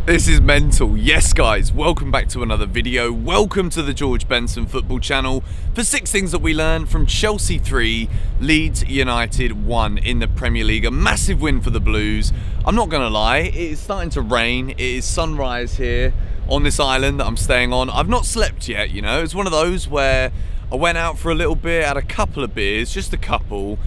This is mental. Yes, guys, welcome back to another video. Welcome to the George Benson football channel for 6 things that we learned from Chelsea 3, Leeds United 1 in the Premier League. A massive win for the Blues. I'm not going to lie, it is starting to rain. It is sunrise here on this island that I'm staying on. I've not slept yet, you know. It's one of those where I went out for a little bit, had a couple of beers, just a couple,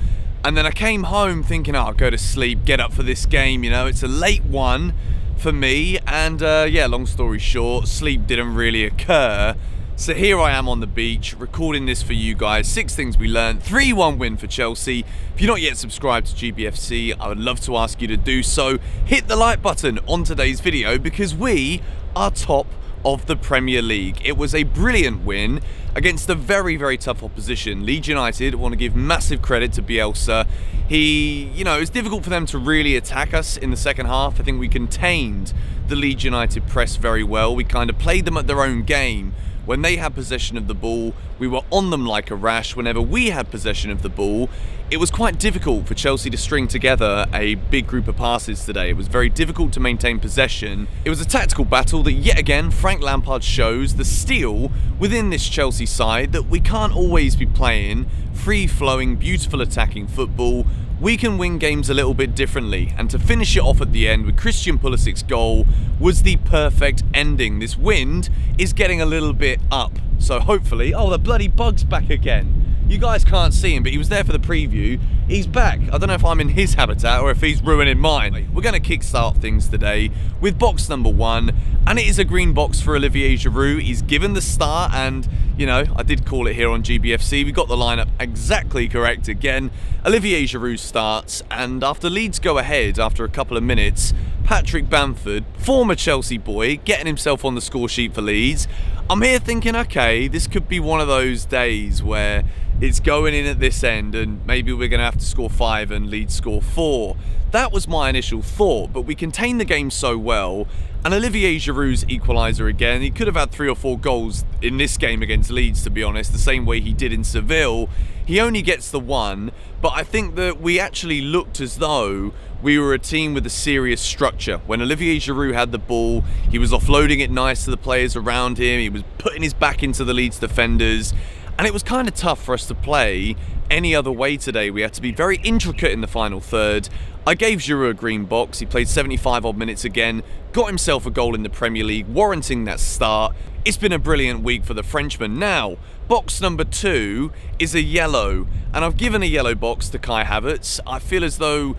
and then I came home thinking, oh, I'll go to sleep, get up for this game, you know. It's a late one for me, and yeah, long story short, sleep didn't really occur. So here I am on the beach recording this for you guys. 6 things we learned. 3-1 win for Chelsea. If you're not yet subscribed to GBFC, I would love to ask you to do so. Hit the like button on today's video because we are top of the Premier League. It was a brilliant win against a very, very tough opposition. Leeds United, want to give massive credit to Bielsa. You know, it was difficult for them to really attack us in the second half. I think we contained the Leeds United press very well. We kind of played them at their own game. When they had possession of the ball, we were on them like a rash. Whenever we had possession of the ball, it was quite difficult for Chelsea to string together a big group of passes today. It was very difficult to maintain possession. It was a tactical battle that yet again Frank Lampard shows the steel within this Chelsea side that we can't always be playing free-flowing, beautiful attacking football. We can win games a little bit differently, and to finish it off at the end with Christian Pulisic's goal was the perfect ending. This wind is getting a little bit up, so hopefully... Oh, the bloody bug's back again. You guys can't see him, but he was there for the preview. He's back. I don't know if I'm in his habitat or if he's ruining mine. We're going to kickstart things today with box number 1, and it is a green box for Olivier Giroud. He's given the start, and, you know, I did call it here on GBFC. We got the lineup exactly correct again. Olivier Giroud starts, and after Leeds go ahead after a couple of minutes, Patrick Bamford, former Chelsea boy, getting himself on the score sheet for Leeds. I'm here thinking, okay, this could be one of those days where it's going in at this end and maybe we're going to have to score 5 and Leeds score 4. That was my initial thought, but we contained the game so well. And Olivier Giroud's equaliser again. He could have had 3 or 4 goals in this game against Leeds, to be honest, the same way he did in Seville. He only gets the 1, but I think that we actually looked as though we were a team with a serious structure. When Olivier Giroud had the ball, he was offloading it nice to the players around him. He was putting his back into the Leeds defenders. And it was kind of tough for us to play any other way today. We had to be very intricate in the final third. I gave Giroud a green box. He played 75 odd minutes again, got himself a goal in the Premier League, warranting that start. It's been a brilliant week for the Frenchman. Now, box number 2 is a yellow, and I've given a yellow box to Kai Havertz. I feel as though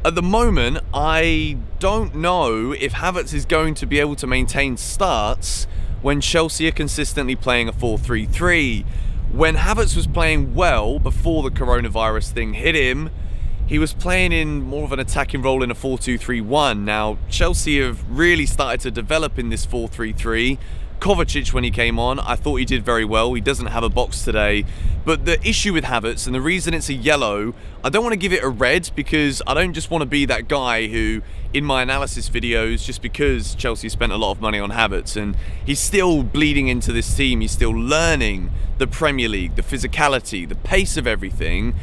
at the moment, I don't know if Havertz is going to be able to maintain starts when Chelsea are consistently playing a 4-3-3. When Havertz was playing well before the coronavirus thing hit him, he was playing in more of an attacking role in a 4-2-3-1. Now, Chelsea have really started to develop in this 4-3-3. Kovacic, when he came on, I thought he did very well. He doesn't have a box today. But the issue with Havertz, and the reason it's a yellow, I don't want to give it a red because I don't just want to be that guy who, in my analysis videos, just because Chelsea spent a lot of money on Havertz, and he's still bleeding into this team, he's still learning the Premier League, the physicality, the pace of everything.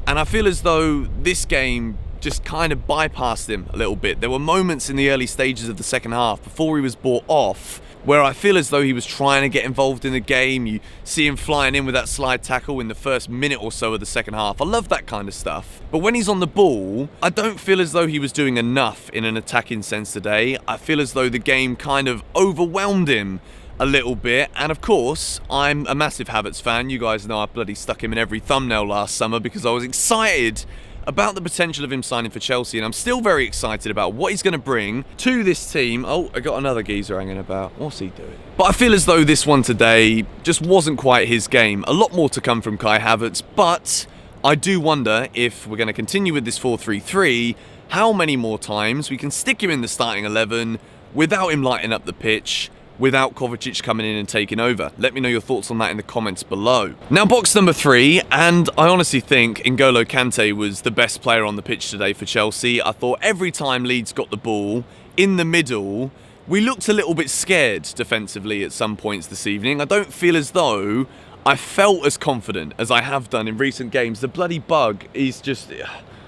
And I feel as though this game just kind of bypassed him a little bit. There were moments in the early stages of the second half before he was brought off where I feel as though he was trying to get involved in the game. You see him flying in with that slide tackle in the first minute or so of the second half. I love that kind of stuff. But when he's on the ball, I don't feel as though he was doing enough in an attacking sense today. I feel as though the game kind of overwhelmed him a little bit. And of course, I'm a massive Havertz fan. You guys know I bloody stuck him in every thumbnail last summer because I was excited about the potential of him signing for Chelsea, and I'm still very excited about what he's going to bring to this team. Oh, I got another geezer hanging about. What's he doing? But I feel as though this one today just wasn't quite his game. A lot more to come from Kai Havertz, but I do wonder if we're going to continue with this 4-3-3, how many more times we can stick him in the starting 11 without him lighting up the pitch, without Kovacic coming in and taking over. Let me know your thoughts on that in the comments below. Now, box number 3, and I honestly think N'Golo Kante was the best player on the pitch today for Chelsea. I thought every time Leeds got the ball in the middle, we looked a little bit scared defensively at some points this evening. I don't feel as though I felt as confident as I have done in recent games. The bloody bug is just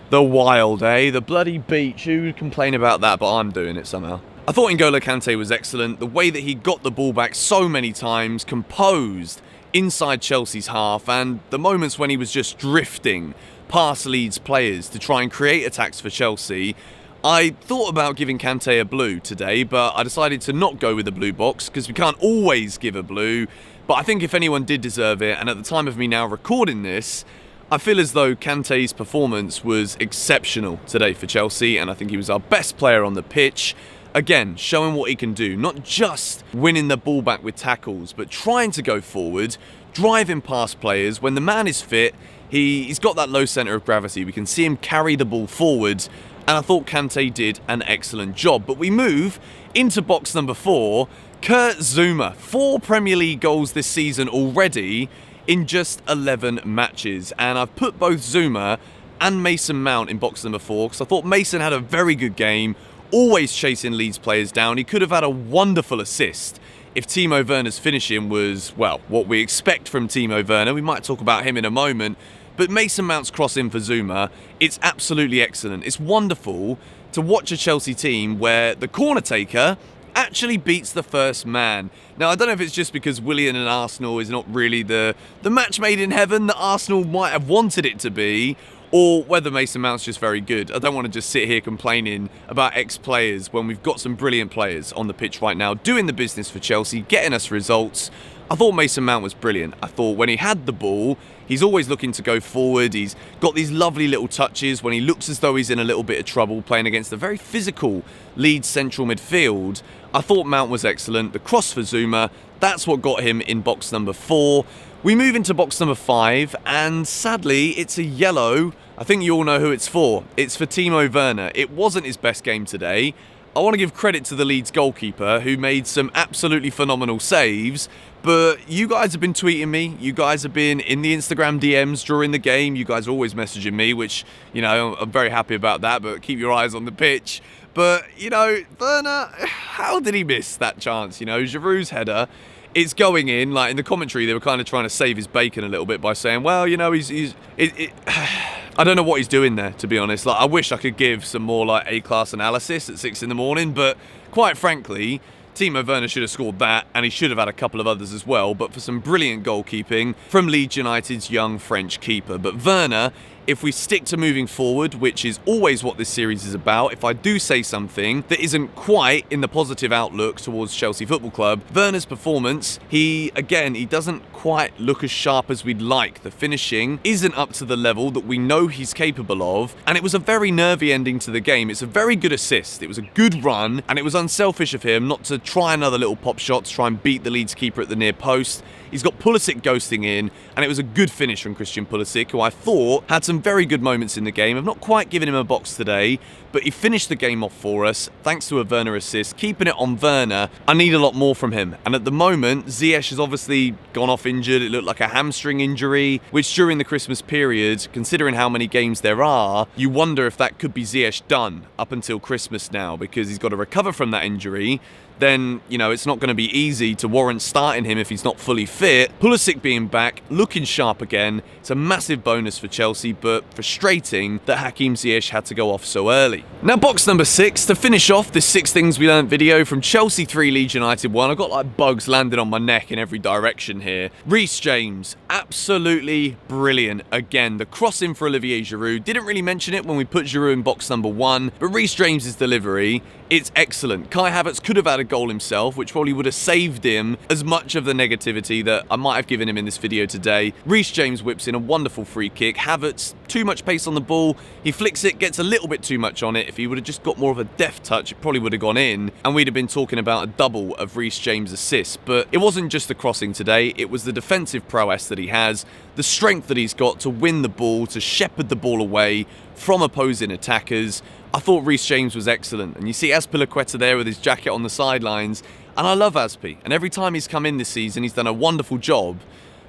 the wild, eh? The bloody beach. Who would complain about that? But I'm doing it somehow. I thought N'Golo Kante was excellent. The way that he got the ball back so many times, composed inside Chelsea's half, and the moments when he was just drifting past Leeds players to try and create attacks for Chelsea. I thought about giving Kante a blue today, but I decided to not go with the blue box because we can't always give a blue. But I think if anyone did deserve it, and at the time of me now recording this, I feel as though Kante's performance was exceptional today for Chelsea, and I think he was our best player on the pitch. Again, showing what he can do, not just winning the ball back with tackles, but trying to go forward, driving past players. When the man is fit, he's got that low centre of gravity. We can see him carry the ball forward, and I thought Kante did an excellent job. But we move into box number 4. Kurt Zouma, 4 Premier League goals this season already in just 11 matches. And I've put both Zouma and Mason Mount in box number 4 because I thought Mason had a very good game, always chasing Leeds players down. He could have had a wonderful assist if Timo Werner's finishing was, well, what we expect from Timo Werner. We might talk about him in a moment. But Mason Mount's cross in for Zouma, it's absolutely excellent. It's wonderful to watch a Chelsea team where the corner taker actually beats the first man. Now, I don't know if it's just because Willian and Arsenal is not really the match made in heaven that Arsenal might have wanted it to be, or whether Mason Mount's just very good. I don't want to just sit here complaining about ex-players when we've got some brilliant players on the pitch right now doing the business for Chelsea, getting us results. I thought Mason Mount was brilliant. I thought when he had the ball, he's always looking to go forward. He's got these lovely little touches when he looks as though he's in a little bit of trouble playing against a very physical Leeds central midfield. I thought Mount was excellent. The cross for Zouma, that's what got him in box number 4. We move into box number 5, and sadly, it's a yellow. I think you all know who it's for. It's for Timo Werner. It wasn't his best game today. I want to give credit to the Leeds goalkeeper who made some absolutely phenomenal saves, but you guys have been tweeting me, you guys have been in the Instagram DMs during the game, you guys are always messaging me, which, you know, I'm very happy about that, but keep your eyes on the pitch. But, you know, Werner, how did he miss that chance? You know, Giroud's header, it's going in. Like, in the commentary, they were kind of trying to save his bacon a little bit by saying, well, you know, I don't know what he's doing there, to be honest. Like, I wish I could give some more, like, A-class analysis at 6 in the morning, but quite frankly, Timo Werner should have scored that, and he should have had a couple of others as well, but for some brilliant goalkeeping from Leeds United's young French keeper. But Werner, if we stick to moving forward, which is always what this series is about, if I do say something that isn't quite in the positive outlook towards Chelsea Football Club, Werner's performance, he doesn't quite look as sharp as we'd like. The finishing isn't up to the level that we know he's capable of, and it was a very nervy ending to the game. It's a very good assist, it was a good run, and it was unselfish of him not to try another little pop shot to try and beat the Leeds keeper at the near post. He's got Pulisic ghosting in, and it was a good finish from Christian Pulisic, who I thought had some very good moments in the game. I've not quite given him a box today, but he finished the game off for us, thanks to a Werner assist. Keeping it on Werner, I need a lot more from him. And at the moment, Ziyech has obviously gone off injured. It looked like a hamstring injury, which during the Christmas period, considering how many games there are, you wonder if that could be Ziyech done up until Christmas now, because he's got to recover from that injury. Then, you know, it's not going to be easy to warrant starting him if he's not fully fit. Pulisic being back, looking sharp again, it's a massive bonus for Chelsea, but frustrating that Hakim Ziyech had to go off so early. Now, box number 6, to finish off this 6 Things We Learned video from Chelsea 3, Leeds United 1. I've got like bugs landing on my neck in every direction here. Reece James, absolutely brilliant. Again, the crossing for Olivier Giroud. Didn't really mention it when we put Giroud in box number 1, but Reece James's delivery, it's excellent. Kai Havertz could have had a goal himself, which probably would have saved him as much of the negativity that I might have given him in this video today. Reece James whips in a wonderful free kick. Havertz, too much pace on the ball. He flicks it, gets a little bit too much on it. If he would have just got more of a deft touch, it probably would have gone in, and we'd have been talking about a double of Reece James' assists. But it wasn't just the crossing today, it was the defensive prowess that he has, the strength that he's got to win the ball, to shepherd the ball away from opposing attackers. I thought Reece James was excellent, and you see Azpilicueta there with his jacket on the sidelines, and I love Azpi, and every time he's come in this season he's done a wonderful job,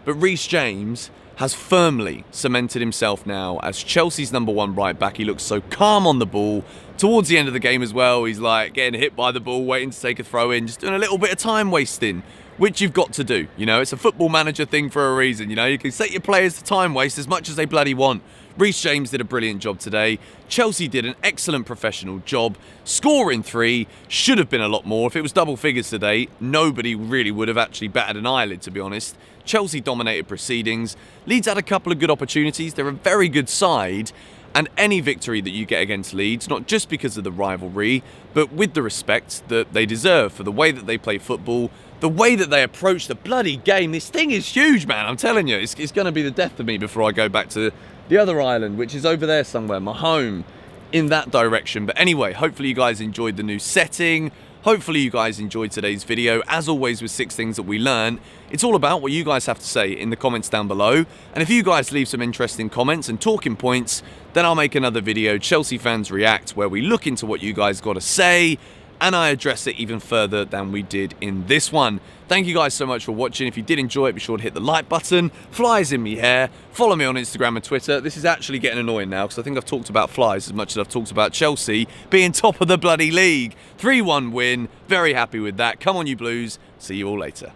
but Reece James has firmly cemented himself now as Chelsea's number 1 right back. He looks so calm on the ball. Towards the end of the game as well, he's like getting hit by the ball, waiting to take a throw in, just doing a little bit of time wasting, which you've got to do. You know, it's a football manager thing for a reason. You know, you can set your players to time waste as much as they bloody want. Reece James did a brilliant job today. Chelsea did an excellent professional job. Scoring 3 should have been a lot more. If it was double figures today, nobody really would have actually batted an eyelid, to be honest. Chelsea dominated proceedings. Leeds had a couple of good opportunities. They're a very good side. And any victory that you get against Leeds, not just because of the rivalry, but with the respect that they deserve for the way that they play football, the way that they approach the bloody game. This thing is huge, man. I'm telling you, it's going to be the death of me before I go back to the other island, which is over there somewhere, my home, in that direction. But anyway, hopefully you guys enjoyed the new setting. Hopefully you guys enjoyed today's video. As always with 6 things that we learn, it's all about what you guys have to say in the comments down below. And if you guys leave some interesting comments and talking points, then I'll make another video, Chelsea Fans React, where we look into what you guys got to say and I address it even further than we did in this one. Thank you guys so much for watching. If you did enjoy it, be sure to hit the like button. Flies in me hair. Follow me on Instagram and Twitter. This is actually getting annoying now because I think I've talked about flies as much as I've talked about Chelsea being top of the bloody league. 3-1 win. Very happy with that. Come on, you Blues. See you all later.